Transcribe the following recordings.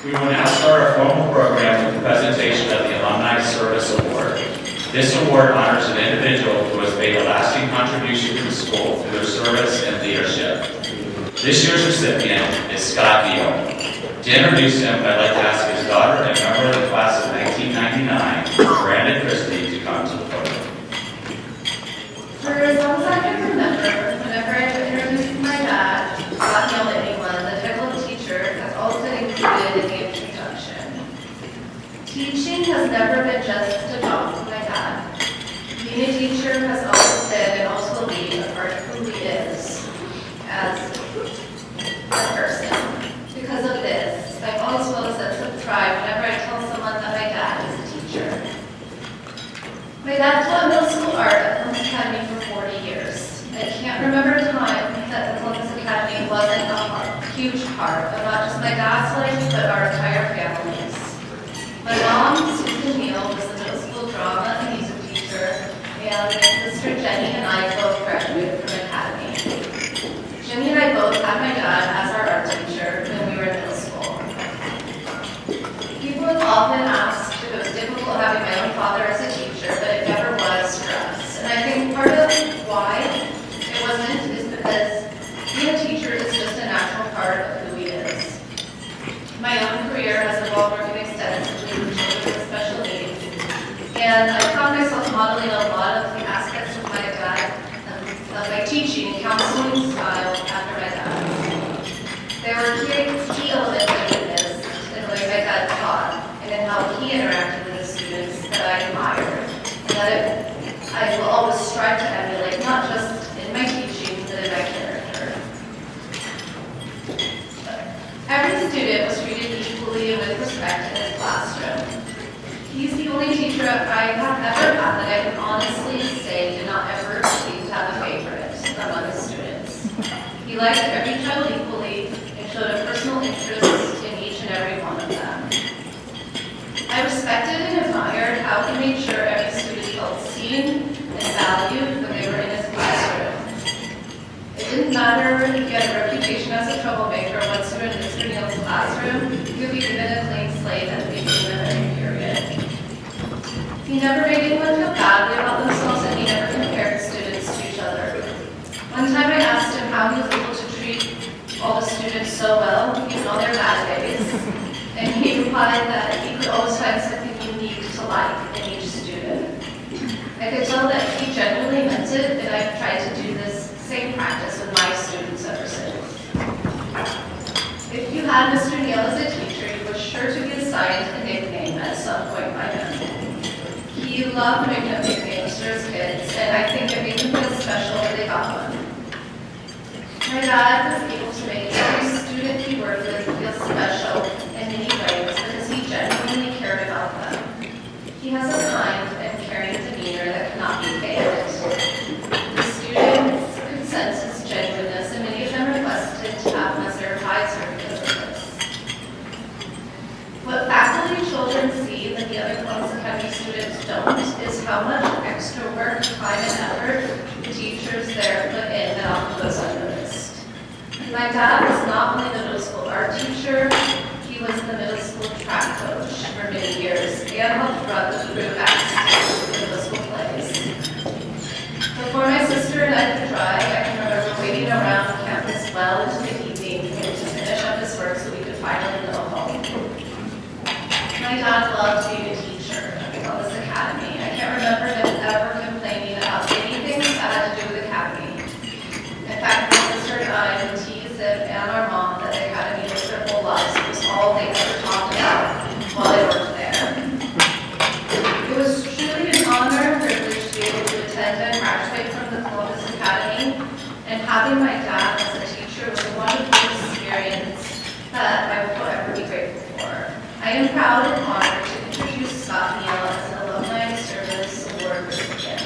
We will now start our formal program with the presentation of the Alumni Service Award. This award honors an individual who has made a lasting contribution to the school through their service and leadership. This year's recipient is Scott Neal. To introduce him, I'd like to ask his daughter and member of the class of 1999, Brandon Christie, to come to the podium. For as long as I can remember, whenever I introduced my dad, Scott Neal to anyone, the title of teacher has always been included in the introduction. Teaching has never been just a job for my dad. Being a teacher has always been and also will be a part of who he is as a person. Because of this, I've always felt a sense of pride whenever I tell someone that my dad is a teacher. My dad taught middle school art at Columbus Academy for 40 years. I can't remember a time that the Columbus Academy wasn't a huge part of not just my dad's life, but our entire family's. My mom, Susan Neal, was a middle school drama and music teacher, and my sister Jenny and I both graduated from Academy. Jenny and I both had my dad as our art teacher when we were in middle school. People have often asked if it was difficult having my own father as a teacher, but it never was for us. And I think part of why it wasn't is because being a teacher is just a natural part of who he is. My own career has involved working extensively with children with special needs, and I found myself modeling a lot of the aspects of my dad, of my teaching and counseling style after my dad. There were key elements I witnessed in the way my dad taught and in how he interacted with the students that I admired, and that I will always strive to emulate, not just in my teaching, but in my character. Every student was treated equally and with respect in his classroom. He's the only teacher I have ever had that I can honestly say did not ever seem to have a favorite among his students. He liked every child equally and showed a personal interest in each and every one of them. I respected and admired how he made sure every student felt seen and valued when they were in his classroom. It didn't matter if he had a reputation as a troublemaker once you were in Mr. Neal's classroom, he would be given a clean slate at the beginning of every period. He never made anyone feel badly about themselves, and he never compared students to each other. One time I asked him how he was able to treat all the students so well, even on their bad days, and he replied that he could always find something unique to like in each student. I could tell that he genuinely meant it, and I've tried to do this same practice with my students ever since. If you had Mr. Neal as a teacher, you were sure to be assigned a nickname at some point by him. He loved making up nicknames for his kids, and I think it made him feel special when they got one. My dad was able to make every student he worked with feel special in many ways because he genuinely cared about them. He has a kind and caring demeanor that cannot be faked. The students could sense his genuineness, and many of them requested to have him as their advisor because of this. What faculty children see that the other Columbus Academy students don't is how much extra work, time, and effort the teachers there put in that often goes unnoticed. My dad was not only the middle school art teacher, he was the middle school track coach for many years and helped run the group acts in middle school plays. Before my sister and I could drive, I can remember waiting around campus well into the evening to finish up his work so we could finally go home. My dad loved being a teacher at Columbus Academy. I can't remember him ever complaining about anything that had to do with Academy. In fact, my sister and I would tease him and our mom that the Academy was their whole lives. It was all they ever talked about while they worked there. It was truly an honor and privilege to be able to attend and graduate from the Columbus Academy, and having my dad as a teacher was a wonderful experience that I will forever be grateful for. I am proud and honored to introduce Scott Neal as an Alumni Service Award recipient.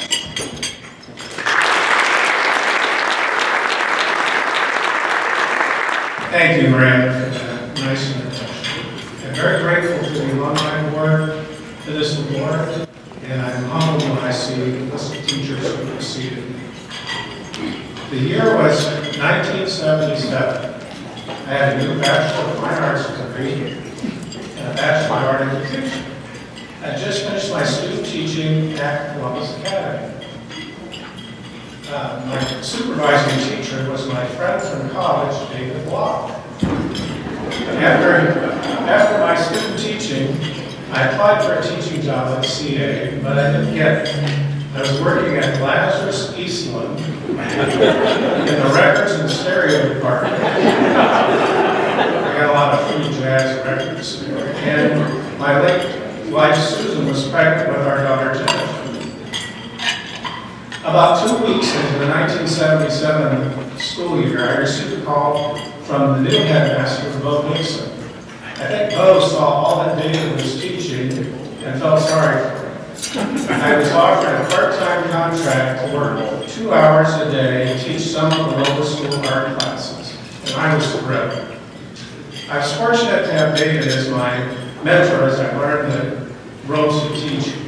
Thank you, Miranda, for that nice introduction. I'm very grateful to the Alumni Board for this award, and I'm humbled when I see the list of teachers who preceded me. The year was 1977. I had a new Bachelor of Fine Arts degree Bachelor of Art Education. I just finished my student teaching at Columbus Academy. My supervising teacher was my friend from college, David Block. After my student teaching, I applied for a teaching job at CA, but I didn't get it. I was working at Lazarus Eastland in the records and stereo department. I got a lot of free jazz records. And my late wife, Susan, was pregnant with our daughter, Jennifer. About 2 weeks into the 1977 school year, I received a call from the new headmaster, Bo Nixon. I think Bo saw all that David was teaching and felt sorry for him. I was offered a part-time contract to work 2 hours a day and teach some of the local school art classes, and I was thrilled. I was fortunate to have David as my mentor as I learned the ropes of teaching.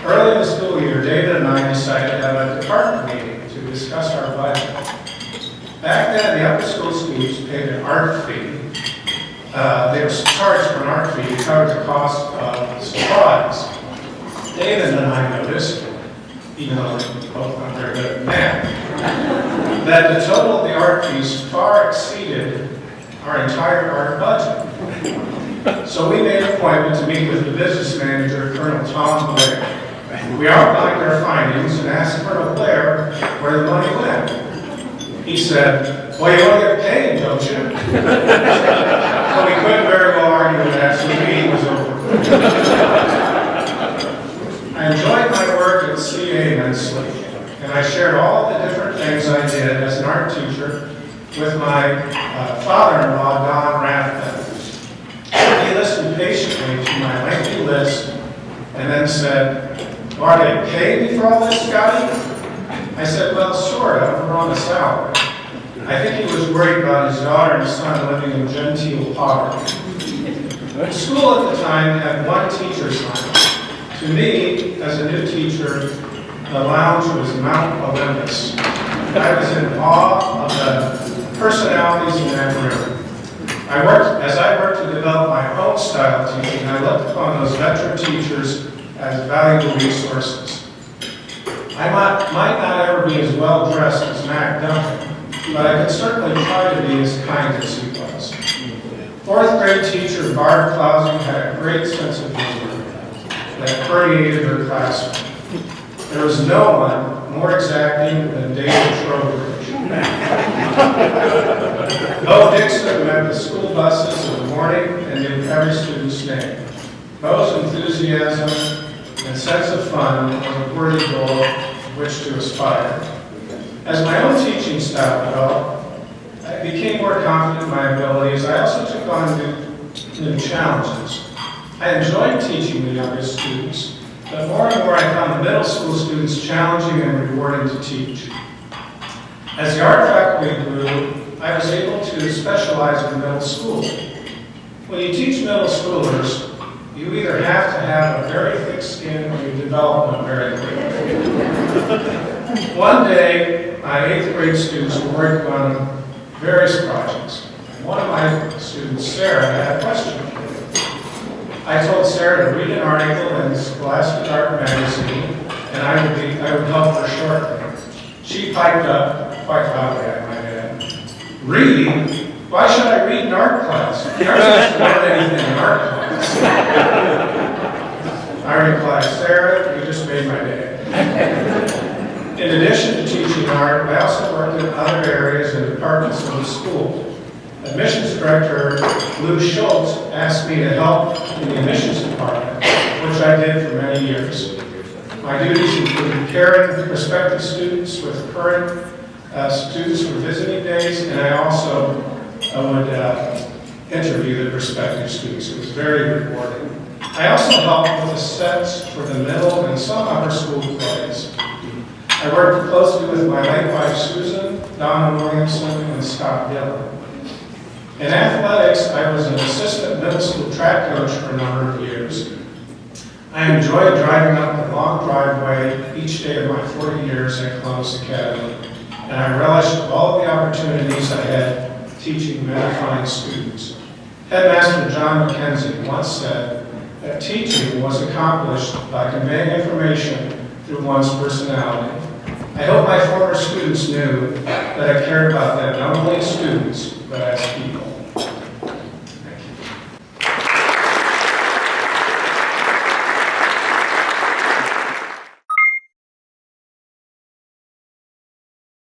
Early in the school year, David and I decided to have a department meeting to discuss our budget. Back then, the upper school schools paid an art fee. They were charged for an art fee to cover the cost of supplies. David and I noticed, even though we're both not very good at math, that the total of the art fees far exceeded our entire art budget. So we made an appointment to meet with the business manager, Colonel Tom Blair. We outlined our findings and asked Colonel Blair where the money went. He said, "Well, you want to get paid, don't you?" So we couldn't very well argue with that, so the meeting was over. I enjoyed my work at CA immensely, and I shared all the different things I did as an art teacher with my father-in-law, Don Rathbun. He listened patiently to my lengthy list and then said, "Well, are they paying me for all this, Scotty?" I said, "Well, sort of. We're on a salary." I think he was worried about his daughter and son living in genteel poverty. The school at the time had one teacher's lounge. To me, as a new teacher, the lounge was Mount Olympus. I was in awe of the personalities in that room. As I worked to develop my own style of teaching, I looked upon those veteran teachers as valuable resources. I might not ever be as well dressed as Mac Duncan, but I could certainly try to be as kind as he was. Fourth grade teacher Barb Clausing had a great sense of humor that permeated her classroom. There was no one more exacting than David Trowbridge. Bo Dixon met the school buses in the morning and knew every student's name. Bo's enthusiasm and sense of fun was a worthy goal which to aspire. As my own teaching style developed, I became more confident in my abilities. I also took on new challenges. I enjoyed teaching the youngest students, but more and more I found the middle school students challenging and rewarding to teach. As the art faculty grew, I was able to specialize in middle school. When you teach middle schoolers, you either have to have a very thick skin or you develop them very quickly. One day, my 8th grade students were working on various projects. One of my students, Sarah, had a question. I told Sarah to read an article in Scholastic Art magazine, and I would help her shortly. She piped up, quite loudly, I might add, "Reading? Why should I read in art class? You're not supposed to learn anything in art class." I replied, "Sarah, you just made my day." In addition to teaching art, I also worked in other areas and departments of the school. Admissions Director Lou Schultz asked me to help in the admissions department, which I did for many years. My duties included pairing prospective students with current students for visiting days, and I also would interview the prospective students. It was very rewarding. I also helped with the sets for the middle and some upper school plays. I worked closely with my late wife Susan, Donna Williamson, and Scott Dillon. In athletics, I was an assistant middle school track coach for a number of years. I enjoyed driving up the long driveway each day of my 40 years at Columbus Academy, and I relished all the opportunities I had teaching many fine students. Headmaster John McKenzie once said that teaching was accomplished by conveying information through one's personality. I hope my former students knew that I cared about them, not only as students, but as people.